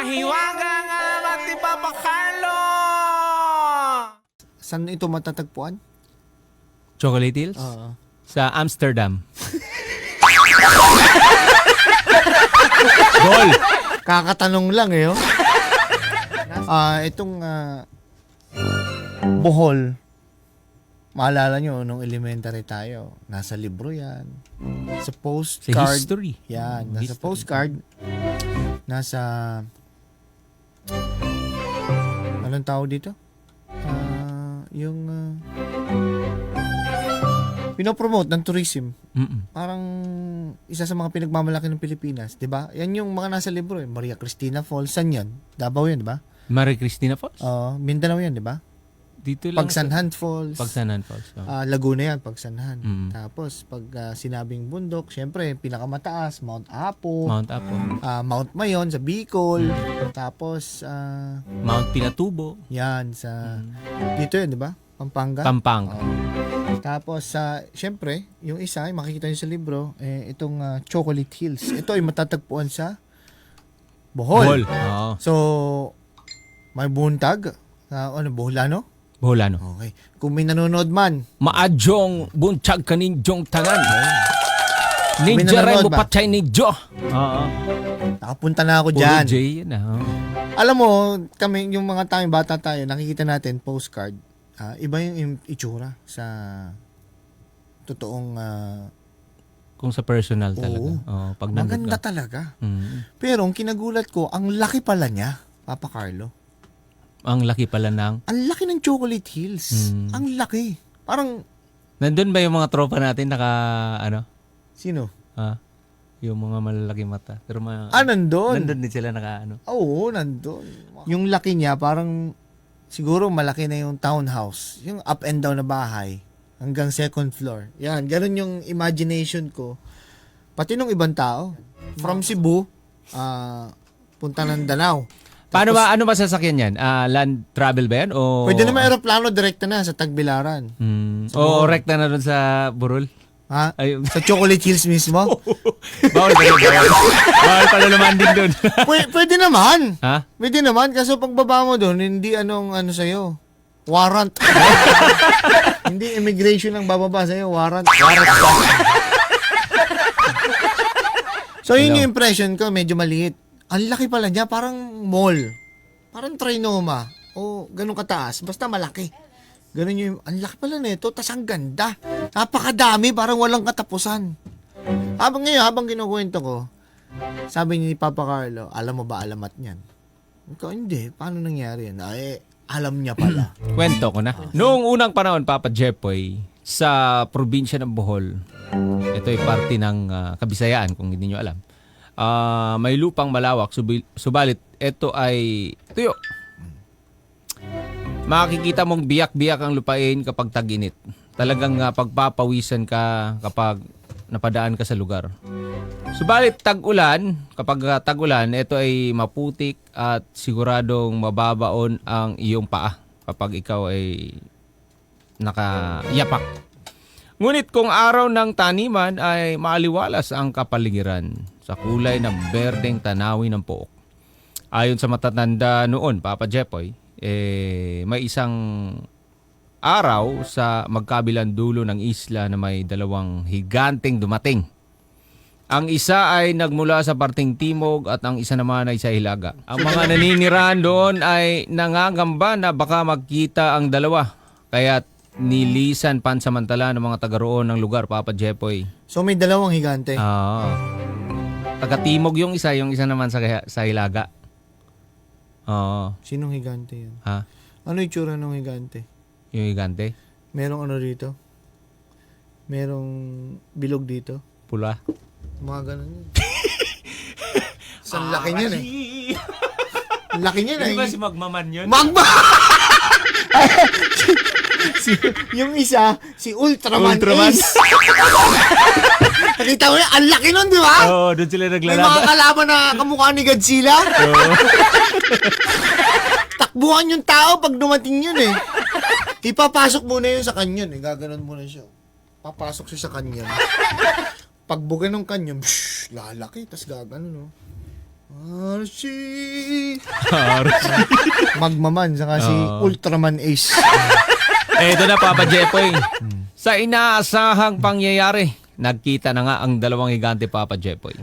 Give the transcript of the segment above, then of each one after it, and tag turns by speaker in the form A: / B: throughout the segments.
A: Mahiwaga nga mati Papa Carlo!
B: Saan ito matatagpuan?
C: Chocolate Hills?
B: Oo.
C: Sa Amsterdam. Goal!
B: Kakatanong lang eh. Oh. Itong Bohol, maalala nyo, nung elementary tayo, nasa libro yan. Sa
C: Sa
B: postcard.
C: history.
B: Yan, nasa
C: History.
B: postcard. Nasa... Anong tawag dito? Yung... pinopromote ng tourism.
C: Mm-mm.
B: Parang isa sa mga pinagmamalaki ng Pilipinas, 'di ba? Yan yung mga nasa libro eh. Maria Cristina Falls, san yan? Davao yan, 'di ba?
C: Maria Cristina Falls?
B: Oo, Mindanao yan, 'di ba?
C: Dito lang.
B: Pagsanhan Falls.
C: Pagsanhan Falls. Oh.
B: Laguna yan, Pagsanhan.
C: Mm.
B: Tapos pag sinabing bundok, syempre pinakamataas, Mount Apo,
C: Mount Apo.
B: Mount Mayon sa Bicol. Tapos
C: Mount Pinatubo.
B: yan sa dito yan, 'di ba? Pampanga.
C: Pampanga.
B: Tapos, syempre, yung isa, ay makikita nyo sa libro, itong Chocolate Hills. Ito ay matatagpuan sa Bohol.
C: Oo.
B: So, may buntag. Boholano?
C: Boholano.
B: Okay. Kung may nanonood man,
C: Maadjong buntag kaninjong tanan.
B: May
C: Ninja rin
B: nanonood
C: mo
B: ba?
C: patay ninjo. Oo.
B: nakapunta na ako
C: Puro
B: dyan.
C: J yan ah.
B: Alam mo, kami, yung mga tayong bata tayo, nakikita natin postcard. Iba yung itsura sa totoong
C: Kung sa personal talaga.
B: Oo.
C: Oo. Pag nandun
B: maganda
C: ka.
B: talaga.
C: Mm.
B: Pero ang kinagulat ko, ang laki pala niya, Papa Carlo.
C: Ang laki pala ng...
B: Ang laki ng Chocolate Hills.
C: Mm.
B: Ang laki. Parang,
C: Nandun ba yung mga tropa natin naka... Ano?
B: sino?
C: Yung mga malalaki mata. Pero
B: Nandun.
C: Nandun din sila naka ano.
B: Oo, nandun. Yung laki niya, parang, siguro malaki na yung townhouse. Yung up and down na bahay. Hanggang second floor. Yan, ganun yung imagination ko. Pati nung ibang tao. From Cebu, punta ng Danao.
C: Paano ba, ano ba sasakyan yan? Land travel ba yan? O...
B: Pwede naman aeroplano direkta na sa Tagbilaran.
C: O rekta na doon sa Burol?
B: Ha?
C: Ay,
B: Sa Chocolate Hills mismo?
C: bawal pa rin, bawal. Bawal pala naman din doon.
B: Pwede naman.
C: Ha?
B: Pwede naman. Kaso pagbaba mo doon, hindi ano sa'yo. Warrant. Hindi immigration ang bababa sa'yo. Warrant. So, yun yung impression ko. Medyo maliit. Ang laki pala niya. Parang mall. Parang trinoma. O ganun kataas. Basta malaki. Ganun yung... Ang laki pala nito. Tas ang ganda. Napakadami. Parang walang katapusan. Habang kinukwento ko, sabi ni Papa Carlo, alam mo ba alamat niyan? Ikaw, hindi. Paano nangyari yan? Alam niya pala.
C: Kwento ko na. Noong unang panahon, Papa Jepoy, sa probinsya ng Bohol, ito ay parte ng Kabisayaan, kung hindi nyo alam, may lupang malawak, subalit ito ay tuyo. Makikita mong biyak-biyak ang lupain kapag tag-init. Talagang pagpapawisan ka kapag napadaan ka sa lugar. Subalit tag-ulan, kapag tag-ulan, ito ay maputik at siguradong mababaon ang iyong paa kapag ikaw ay nakayapak. Ngunit kung araw ng taniman ay maaliwalas ang kapaligiran sa kulay ng berdeng tanawin ng pook. Ayon sa matatanda noon, Papa Jepoy, may isang araw sa magkabilang dulo ng isla na may dalawang higanteng dumating. Ang isa ay nagmula sa parting timog at ang isa naman ay sa hilaga. Ang mga naninirahan doon ay nangangamba na baka magkita ang dalawa. Kaya nilisan pansamantala ng mga taga roon ng lugar, Papa Jepoy.
B: So, may dalawang higante.
C: Taga-timog yung isa naman sa hilaga. Oo.
B: Sinong higante yan?
C: Ha?
B: Ano yung tsura ng higante?
C: Yung higante?
B: Merong ano dito? Merong bilog dito?
C: Pula?
B: Mga ganun yun. Saan laki niyan eh. Laki niyan eh.
C: Di ba si Magmaman yun?
B: Magma! Yung isa, si Ultraman,
C: Ultraman.
B: Ace. Nakita mo yan, ang laki nun, di ba?
C: Oo, doon sila
B: May
C: naglalaban.
B: mga kalaban na kamukha ni Godzilla. Takbuhan yung tao pag dumating yun eh. Ipapasok muna yun sa kanyon eh. Gaganon muna siya. Papasok siya sa kanyon. Pagbuga ng kanyon, lalaki. Tapos gaganon, no? Archie! Magmaman, saka si Ultraman Ace.
C: Eto na, Papa Jepoy. Sa inaasahang pangyayari, nagkita na nga ang dalawang higante, Papa Jepoy.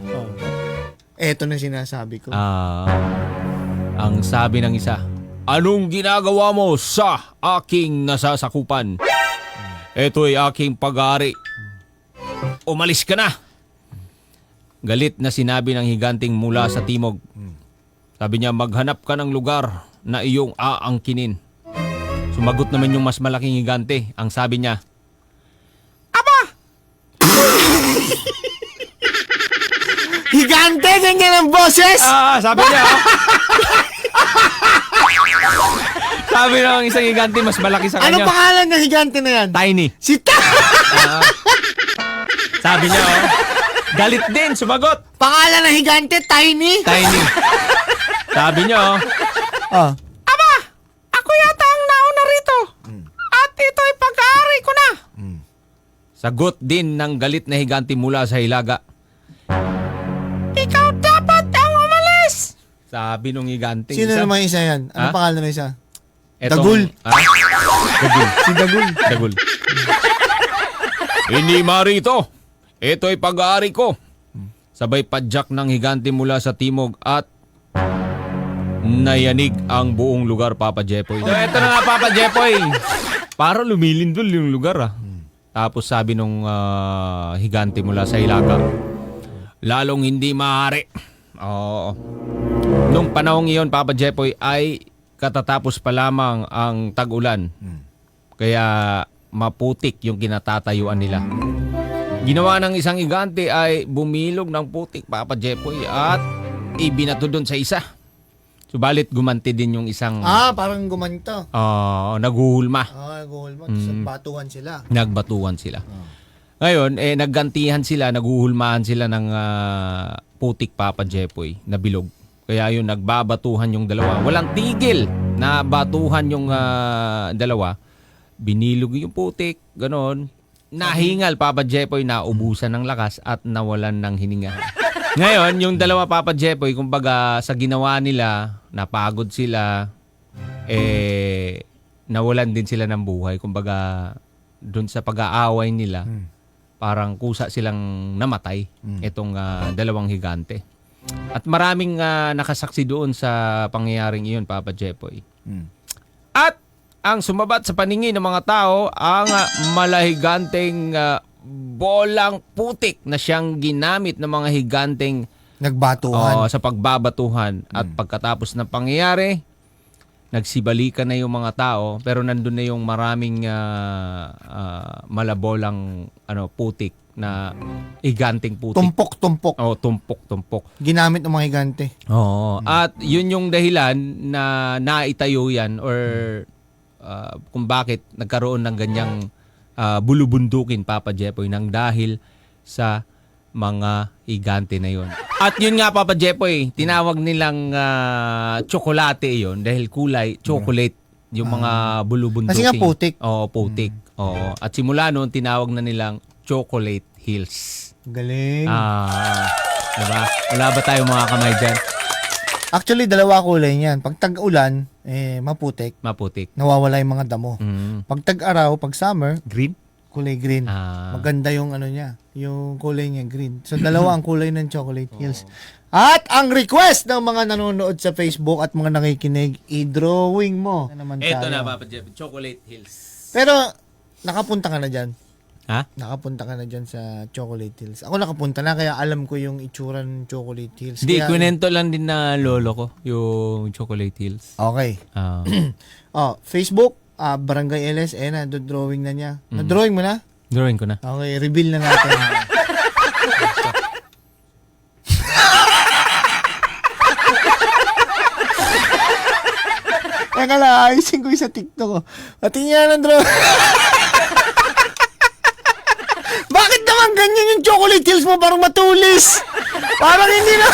B: Eto na sinasabi ko.
C: Ang sabi ng isa, anong ginagawa mo sa aking nasasakupan? Eto'y aking pag-aari. Umalis ka na. Galit na sinabi ng higanting mula sa timog. Sabi niya, maghanap ka ng lugar na iyong aangkinin. Sumagot naman yung mas malaking higante. Ang sabi niya,
B: Higante, ganyan ang boses!
C: sabi niya. Sabi ng isang higante, mas malaki sa
B: Ano
C: kanya.
B: pangalan ng higante na yan?
C: Tiny.
B: Si
C: Sabi niya, galit din, sumagot.
B: Pangalan ng higante, Tiny.
C: Tiny. Sabi niya,
B: Ah.
C: ako yata ang nauna rito. At ito'y pag-aari ko na. Sagot din ng galit na higante mula sa hilaga. Ikaw dapat ang umalis. Sabi nung higante.
B: Sino naman isa yan? Ano pangalan ng isa?
C: Dagul. Dagul.
B: Si Dagul.
C: Dagul. Hindi marito. Ito'y pag-aari ko. Sabay padyak ng higante mula sa timog at nayanig ang buong lugar, Papa Jepoy. So, eto na nga, Papa Jepoy. Para lumilindol yung lugar, Tapos sabi nung higante mula sa hilaga, lalong hindi maaari. Oo. Nung panahong iyon, Papa Jepoy, ay katatapos pa lamang ang tag-ulan. Kaya maputik yung kinatatayuan nila. Ginawa ng isang higante ay bumilog ng putik, Papa Jepoy, at ibinato doon sa isa. Subalit gumanti din yung isang
B: Parang gumanto.
C: naghuhulma.
B: Naghuhulma. Batuhan sila.
C: Nagbatuhan sila. Ngayon, naggantihan sila, naghuhulmahan sila ng putik, Papa Jepoy, na bilog. Kaya yun, nagbabatuhan yung dalawa. Walang tigil na batuhan yung dalawa. Binilog yung putik, ganon. Nahingal, Papa Jepoy, naubusan ng lakas at nawalan ng hininga. Ngayon, yung dalawa, Papa Jepoy, kumbaga sa ginawa nila, napagod sila, nawalan din sila ng buhay. Kumbaga, dun sa pag-aaway nila, parang kusa silang namatay, itong dalawang higante. At maraming nakasaksi doon sa pangyayaring iyon, Papa Jepoy. At ang sumabat sa paningin ng mga tao, ang malahiganteng bolang putik na siyang ginamit ng mga higanteng
B: Nagbatuhan.
C: sa pagbabatuhan. At pagkatapos ng pangyayari, nagsibalikan na yung mga tao, pero nandun na yung maraming malabolang putik na higanteng putik.
B: Tumpok-tumpok.
C: Tumpok-tumpok.
B: Ginamit ng mga higante.
C: Oo. At yun yung dahilan na naitayo yan or kung bakit nagkaroon ng ganyang bulubundukin, Papa Jepoy, nang dahil sa mga higante na yon. At yun nga, Papa Jepoy, tinawag nilang tsokolate yon dahil kulay, chocolate, yung mga bulubundukin.
B: Kasi nga putik.
C: Oo, putik. Oo. At simula noon, tinawag na nilang Chocolate Hills.
B: Galing.
C: Diba? Wala ba tayong mga kamay dyan?
B: Actually, dalawa kulay niyan. Pag tag-ulan, maputik.
C: Maputik.
B: Nawawala yung mga damo. Pag tag-araw, pag summer,
C: Green?
B: kulay green. Maganda yung niya, yung kulay niya green. So, dalawa ang kulay ng Chocolate Hills. At ang request ng mga nanonood sa Facebook at mga nakikinig, i-drawing mo.
C: Ito na, Papa Jeff, Chocolate Hills.
B: Pero, nakapunta ka na dyan.
C: Ha?
B: Nakapunta ka na dyan sa Chocolate Hills. Ako nakapunta na, kaya alam ko yung itsura ng Chocolate Hills.
C: Hindi,
B: Kaya,
C: kwento lang din na lolo ko, yung Chocolate Hills.
B: Okay. Facebook, Barangay LS, drawing na niya. Na-drawing mo na?
C: Drawing ko na.
B: Okay, reveal na natin. Teka lang, ayusin ko yung sa TikTok ko. Patingin ng drawing. Bakit naman ganyan yung Chocolate Hills mo? Parang matulis. Parang hindi na.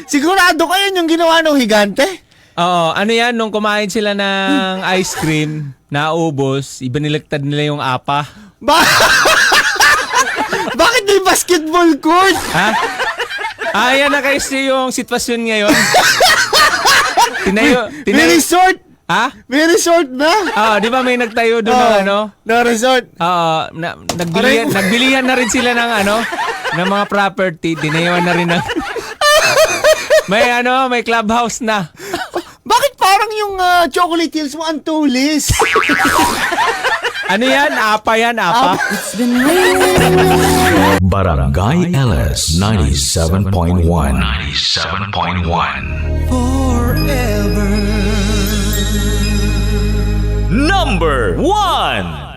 B: Sigurado kayo yung ginawa ng higante?
C: Oo, ano yan, nung kumain sila ng ice cream, naubos, iba nilagtad nila yung apa.
B: Bakit may basketball court?
C: Ha? Ayan na guys yung sitwasyon ngayon.
B: May
C: Tinayo.
B: resort!
C: Ha?
B: May resort na!
C: Di ba may nagtayo doon ng ano?
B: No resort.
C: Nagbilihan na rin sila ng ng mga property. Dinayuan na rin ng may clubhouse na.
B: Bakit parang yung Chocolate Hills mo ang tulis?
C: Ano yan? Apa yan? Apa?
D: Barangay LS 97.1. 97.1. Number 1.